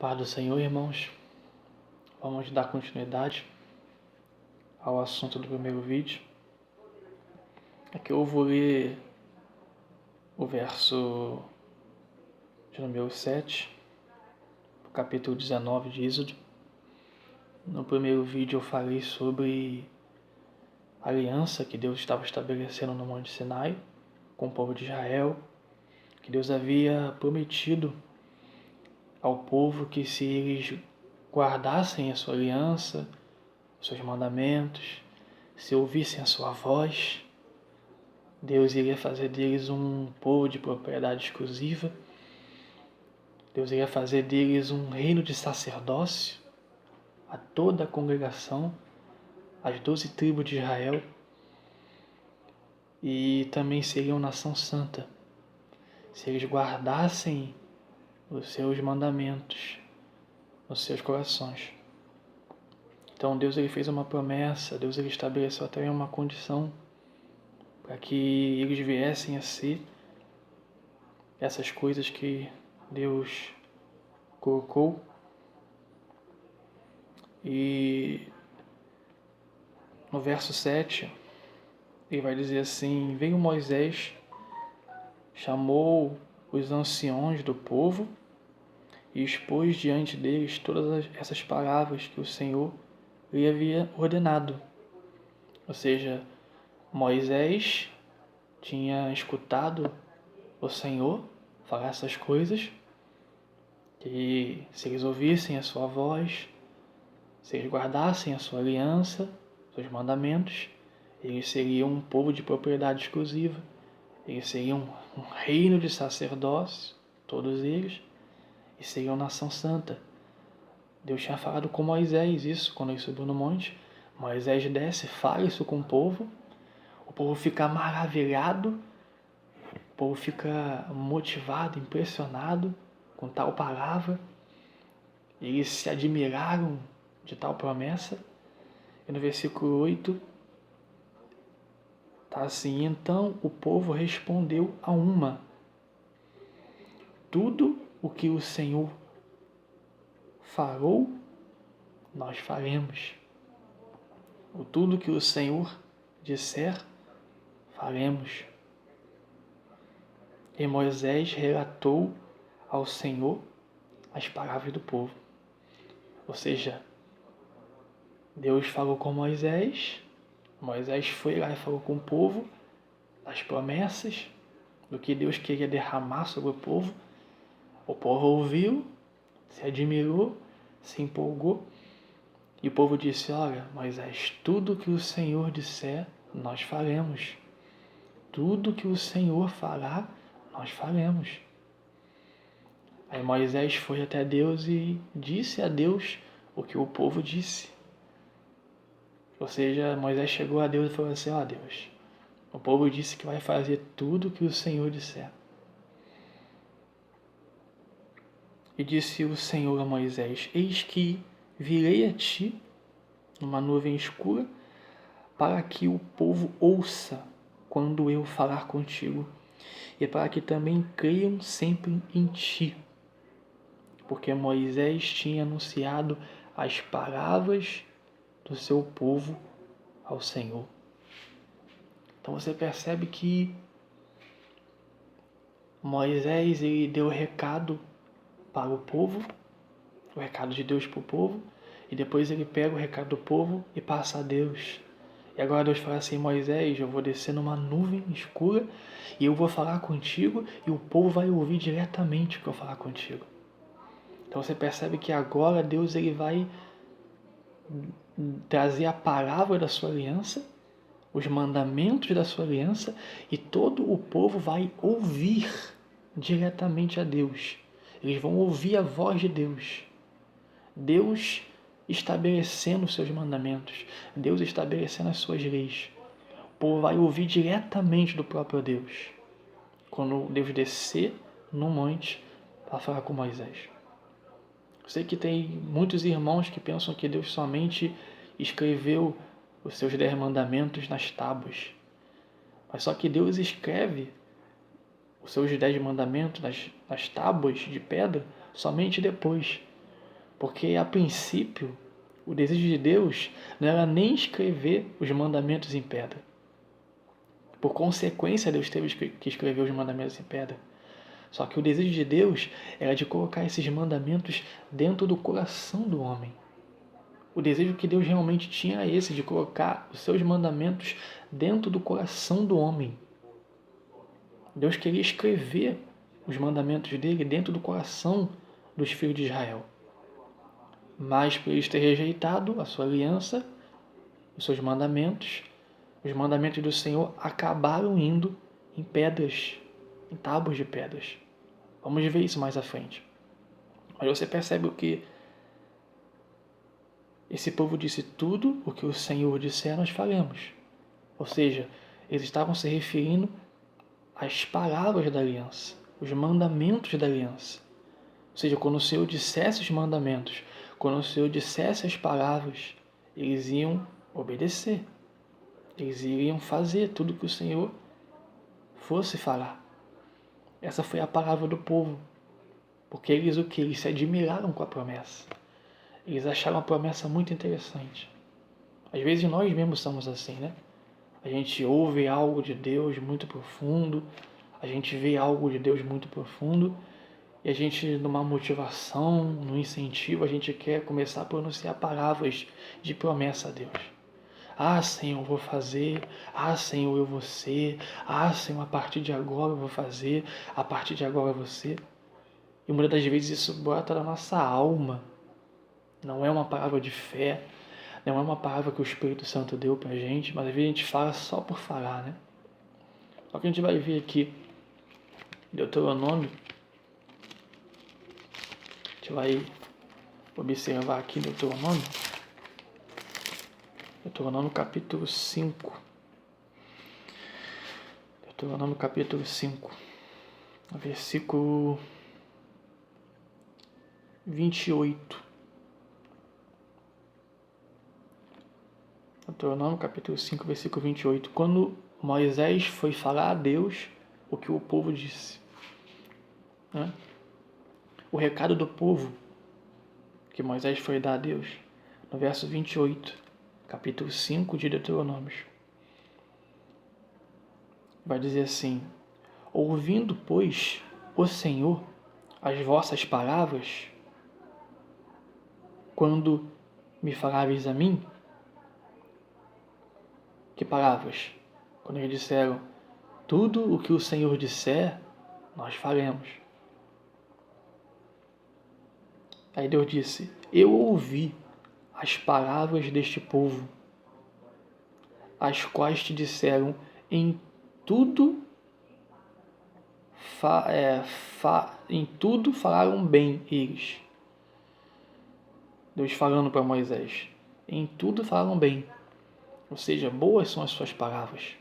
Paz do Senhor, irmãos. Vamos dar continuidade ao assunto do primeiro vídeo. Aqui eu vou ler o verso de número 7, capítulo 19 de Êxodo. No primeiro vídeo eu falei sobre a aliança que Deus estava estabelecendo no Monte Sinai com o povo de Israel, que Deus havia prometido ao povo que se eles guardassem a sua aliança, os seus mandamentos, se ouvissem a sua voz, Deus iria fazer deles um povo de propriedade exclusiva. Deus iria fazer deles um reino de sacerdócio a toda a congregação, as 12 tribos de Israel, e também seriam nação santa, se eles guardassem os seus mandamentos nos seus corações. Então Deus ele fez uma promessa, Deus ele estabeleceu até uma condição para que eles viessem a ser essas coisas que Deus colocou. E no verso 7, ele vai dizer assim: veio Moisés, chamou os anciões do povo e expôs diante deles todas essas palavras que o Senhor lhe havia ordenado. Ou seja, Moisés tinha escutado o Senhor falar essas coisas, que se eles ouvissem a sua voz, se eles guardassem a sua aliança, seus mandamentos, eles seriam um povo de propriedade exclusiva, eles seriam um reino de sacerdócio, todos eles, e seriam nação santa. Deus tinha falado com Moisés isso quando ele subiu no monte. Moisés desce, fala isso com o povo fica maravilhado, o povo fica motivado, impressionado com tal palavra. Eles se admiraram de tal promessa. E no versículo 8, está assim: então o povo respondeu a uma: tudo o que o Senhor falou, nós faremos. O tudo que o Senhor disser, faremos. E Moisés relatou ao Senhor as palavras do povo. Ou seja, Deus falou com Moisés, Moisés foi lá e falou com o povo as promessas do que Deus queria derramar sobre o povo ouviu, se admirou, se empolgou, e o povo disse: olha, Moisés, tudo que o Senhor disser, nós faremos. Tudo que o Senhor falar, nós faremos. Aí Moisés foi até Deus e disse a Deus o que o povo disse. Ou seja, Moisés chegou a Deus e falou assim: ó Deus, o povo disse que vai fazer tudo o que o Senhor disser. E disse o Senhor a Moisés: eis que virei a ti numa nuvem escura, para que o povo ouça quando eu falar contigo, e para que também creiam sempre em ti. Porque Moisés tinha anunciado as palavras do seu povo ao Senhor. Então você percebe que Moisés ele deu o recado para o povo, o recado de Deus para o povo, e depois ele pega o recado do povo e passa a Deus. E agora Deus fala assim: Moisés, eu vou descer numa nuvem escura e eu vou falar contigo, e o povo vai ouvir diretamente o que eu falar contigo. Então você percebe que agora Deus ele vai trazer a palavra da sua aliança, os mandamentos da sua aliança, e todo o povo vai ouvir diretamente a Deus. Eles vão ouvir a voz de Deus. Deus estabelecendo os seus mandamentos, Deus estabelecendo as suas leis. O povo vai ouvir diretamente do próprio Deus, quando Deus descer no monte para falar com Moisés. Eu sei que tem muitos irmãos que pensam que Deus somente escreveu os seus 10 mandamentos nas tábuas. Mas só que Deus escreve os seus 10 mandamentos nas tábuas de pedra somente depois. Porque, a princípio, o desejo de Deus não era nem escrever os mandamentos em pedra. Por consequência, Deus teve que escrever os mandamentos em pedra. Só que o desejo de Deus era de colocar esses mandamentos dentro do coração do homem. O desejo que Deus realmente tinha era esse, de colocar os seus mandamentos dentro do coração do homem. Deus queria escrever os mandamentos dele dentro do coração dos filhos de Israel. Mas por eles ter rejeitado a sua aliança, os seus mandamentos, os mandamentos do Senhor acabaram indo em pedras, em tábuas de pedras. Vamos ver isso mais à frente. Mas você percebe o que esse povo disse: tudo o que o Senhor disser nós faremos. Ou seja, eles estavam se referindo às palavras da aliança, os mandamentos da aliança. Ou seja, quando o Senhor dissesse os mandamentos, quando o Senhor dissesse as palavras, eles iam obedecer. Eles iriam fazer tudo que o Senhor fosse falar. Essa foi a palavra do povo. Porque eles o que? Eles se admiraram com a promessa. Eles acharam a promessa muito interessante. Às vezes nós mesmos somos assim, né? A gente ouve algo de Deus muito profundo, a gente vê algo de Deus muito profundo, e a gente, numa motivação, num incentivo, a gente quer começar a pronunciar palavras de promessa a Deus. Ah, Senhor, eu vou fazer. Ah, Senhor, eu vou ser. Ah, Senhor, a partir de agora eu vou fazer. A partir de agora eu vou ser. E muitas das vezes isso brota da nossa alma. Não é uma palavra de fé. Não é uma palavra que o Espírito Santo deu pra gente. Mas às vezes a gente fala só por falar, né? Só que a gente vai ver aqui Deuteronômio. A gente vai observar aqui Deuteronômio. Deuteronômio capítulo 5. Deuteronômio capítulo 5. Versículo 28. Deuteronômio capítulo 5, versículo 28. Quando Moisés foi falar a Deus o que o povo disse, né? O recado do povo que Moisés foi dar a Deus, no verso 28, capítulo 5 de Deuteronômio, vai dizer assim: ouvindo, pois, o Senhor as vossas palavras, quando me faláveis a mim. Que palavras? Quando eles disseram: tudo o que o Senhor disser, nós faremos. Aí Deus disse: eu ouvi as palavras deste povo, as quais te disseram: em tudo em tudo falaram bem eles. Deus falando para Moisés: em tudo falaram bem. Ou seja, boas são as suas palavras.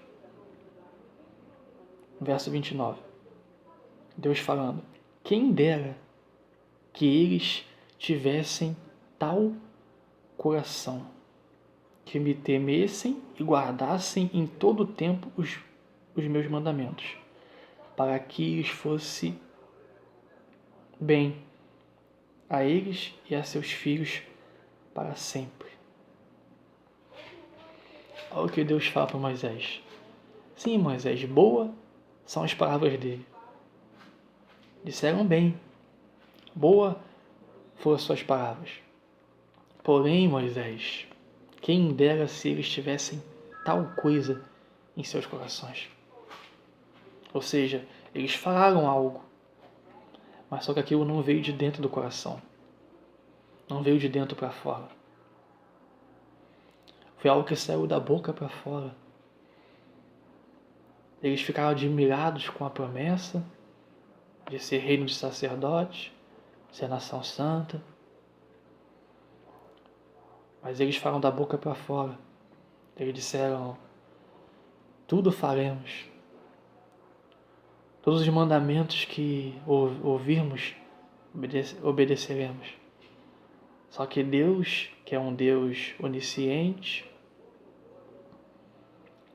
Verso 29. Deus falando: quem dera que eles tivessem tal coração, que me temessem e guardassem em todo o tempo os meus mandamentos, para que lhes fosse bem a eles e a seus filhos para sempre. Olha o que Deus fala para Moisés. Sim, Moisés, boa são as palavras dele. Disseram bem. Boa foram as suas palavras. Porém, Moisés, quem dera se eles tivessem tal coisa em seus corações. Ou seja, eles falaram algo, mas só que aquilo não veio de dentro do coração. Não veio de dentro para fora. Foi algo que saiu da boca para fora. Eles ficaram admirados com a promessa de ser reino de sacerdotes, ser nação santa. Mas eles falam da boca para fora. Eles disseram: tudo faremos. Todos os mandamentos que ouvirmos, obedeceremos. Só que Deus, que é um Deus onisciente,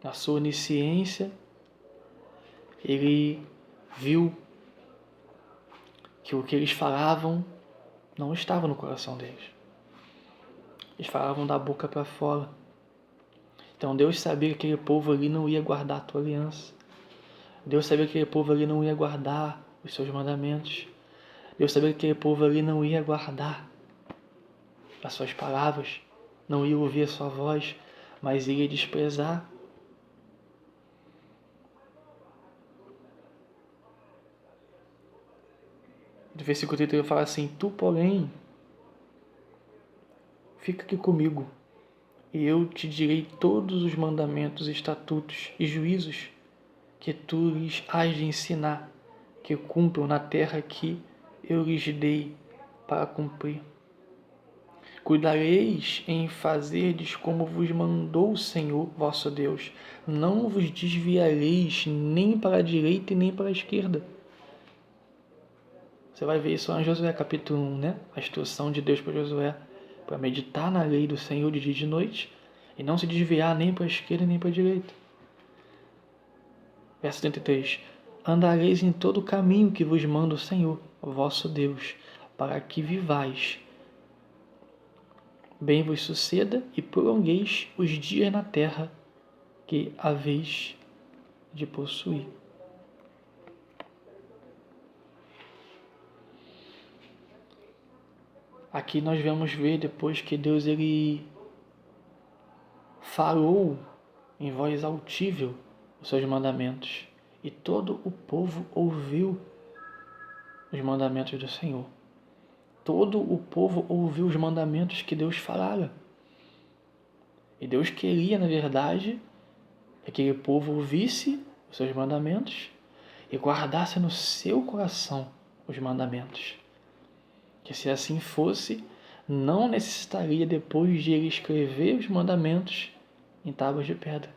na sua onisciência, Ele viu que o que eles falavam não estava no coração deles. Eles falavam da boca para fora. Então Deus sabia que aquele povo ali não ia guardar a tua aliança. Deus sabia que aquele povo ali não ia guardar os seus mandamentos. Deus sabia que aquele povo ali não ia guardar as suas palavras, não ia ouvir a sua voz, mas ia desprezar. No versículo 31 fala assim: Tu, porém, fica aqui comigo, e eu te direi todos os mandamentos, estatutos e juízos que tu lhes hás de ensinar, que cumpram na terra que eu lhes dei para cumprir. Cuidareis em fazerdes como vos mandou o Senhor vosso Deus. Não vos desviareis nem para a direita e nem para a esquerda. Você vai ver isso lá em Josué capítulo 1, né? A instrução de Deus para Josué, para meditar na lei do Senhor de dia e de noite, e não se desviar nem para a esquerda nem para a direita. Verso 33. Andareis em todo o caminho que vos manda o Senhor, vosso Deus, para que vivais. Bem vos suceda e prolongueis os dias na terra que haveis de possuir. Aqui nós vamos ver depois que Deus ele falou em voz altível os seus mandamentos e todo o povo ouviu os mandamentos do Senhor. Todo o povo ouviu os mandamentos que Deus falara. E Deus queria, na verdade, que aquele povo ouvisse os seus mandamentos e guardasse no seu coração os mandamentos. Que se assim fosse, não necessitaria depois de ele escrever os mandamentos em tábuas de pedra.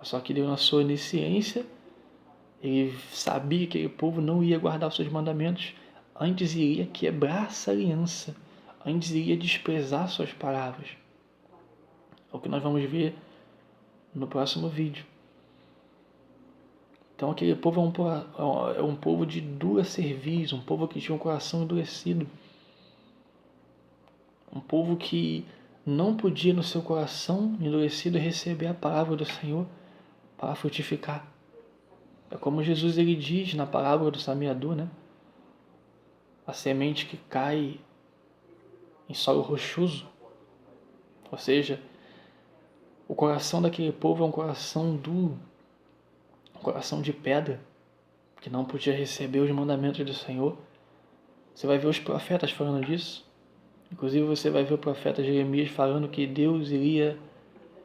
Só que Deus, na sua onisciência, ele sabia que aquele povo não ia guardar os seus mandamentos, antes iria quebrar essa aliança, antes iria desprezar suas palavras. É o que nós vamos ver no próximo vídeo. Então aquele povo é um povo de dura cerviz, um povo que tinha um coração endurecido. Um povo que não podia no seu coração endurecido receber a palavra do Senhor para frutificar. É como Jesus ele diz na parábola do semeador, né? A semente que cai em solo rochoso. Ou seja, o coração daquele povo é um coração duro, um coração de pedra, que não podia receber os mandamentos do Senhor. Você vai ver os profetas falando disso. Inclusive você vai ver o profeta Jeremias falando que Deus iria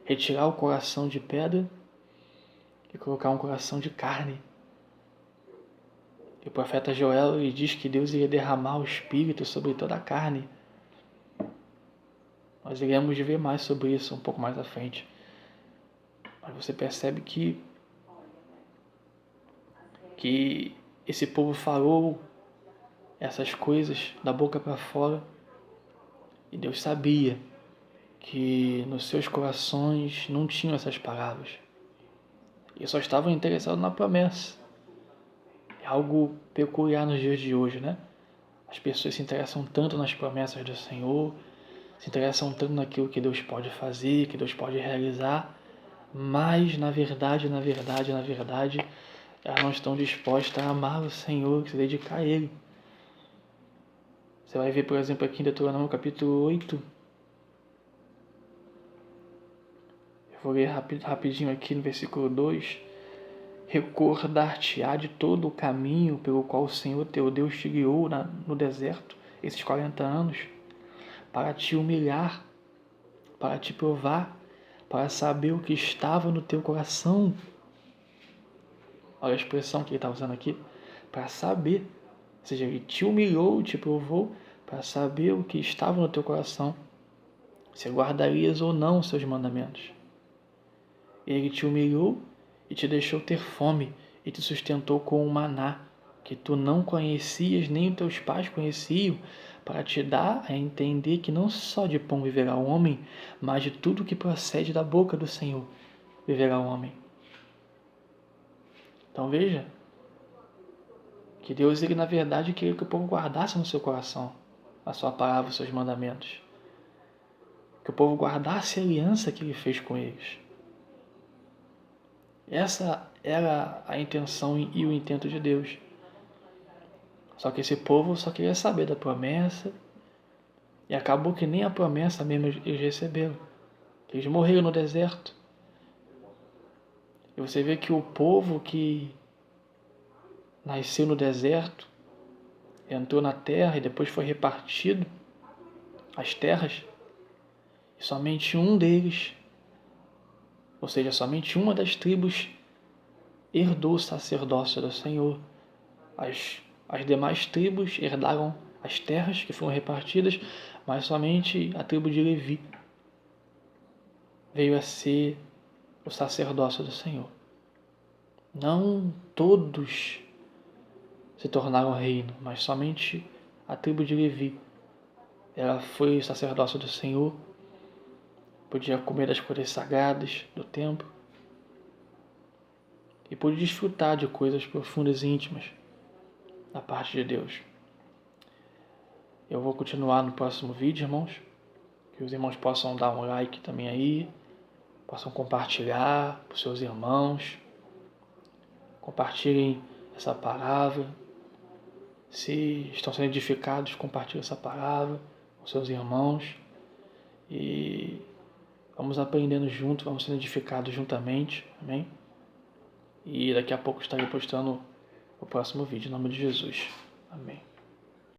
retirar o coração de pedra e colocar um coração de carne. E o profeta Joel ele diz que Deus iria derramar o Espírito sobre toda a carne. Nós iremos ver mais sobre isso um pouco mais à frente. Mas você percebe que esse povo falou essas coisas da boca para fora e Deus sabia que nos seus corações não tinham essas palavras. E só estavam interessados na promessa. É algo peculiar nos dias de hoje, né? As pessoas se interessam tanto nas promessas do Senhor, se interessam tanto naquilo que Deus pode fazer, que Deus pode realizar, mas na verdade, elas não estão dispostas a amar o Senhor, se dedicar a Ele. Você vai ver, por exemplo, aqui em Deuteronômio capítulo 8. Eu vou ler rapidinho aqui no versículo 2. Recordar-te-á de todo o caminho pelo qual o Senhor teu Deus te guiou no deserto, esses 40 anos, para te humilhar, para te provar, para saber o que estava no teu coração. Olha a expressão que ele está usando aqui, para saber. Ou seja, ele te humilhou, te provou, para saber o que estava no teu coração, se guardarias ou não os seus mandamentos. Ele te humilhou e te deixou ter fome e te sustentou com o maná, que tu não conhecias, nem os teus pais conheciam, para te dar a entender que não só de pão viverá o homem, mas de tudo que procede da boca do Senhor viverá o homem. Então veja que Deus, ele na verdade queria que o povo guardasse no seu coração a sua palavra, os seus mandamentos. Que o povo guardasse a aliança que ele fez com eles. Essa era a intenção e o intento de Deus. Só que esse povo só queria saber da promessa e acabou que nem a promessa mesmo eles receberam. Eles morreram no deserto. E você vê que o povo que nasceu no deserto, entrou na terra e depois foi repartido as terras, e somente um deles, ou seja, somente uma das tribos, herdou o sacerdócio do Senhor. As demais tribos herdaram as terras que foram repartidas, mas somente a tribo de Levi veio a ser o sacerdócio do Senhor. Não todos se tornaram reino, mas somente a tribo de Levi. Ela foi o sacerdócio do Senhor, podia comer das coisas sagradas do templo e pôde desfrutar de coisas profundas e íntimas da parte de Deus. Eu vou continuar no próximo vídeo, irmãos. Que os irmãos possam dar um like também aí, possam compartilhar para os seus irmãos, compartilhem essa palavra. Se estão sendo edificados, compartilhem essa palavra com seus irmãos e vamos aprendendo juntos, vamos sendo edificados juntamente, amém? E daqui a pouco estarei postando o próximo vídeo, em nome de Jesus, amém.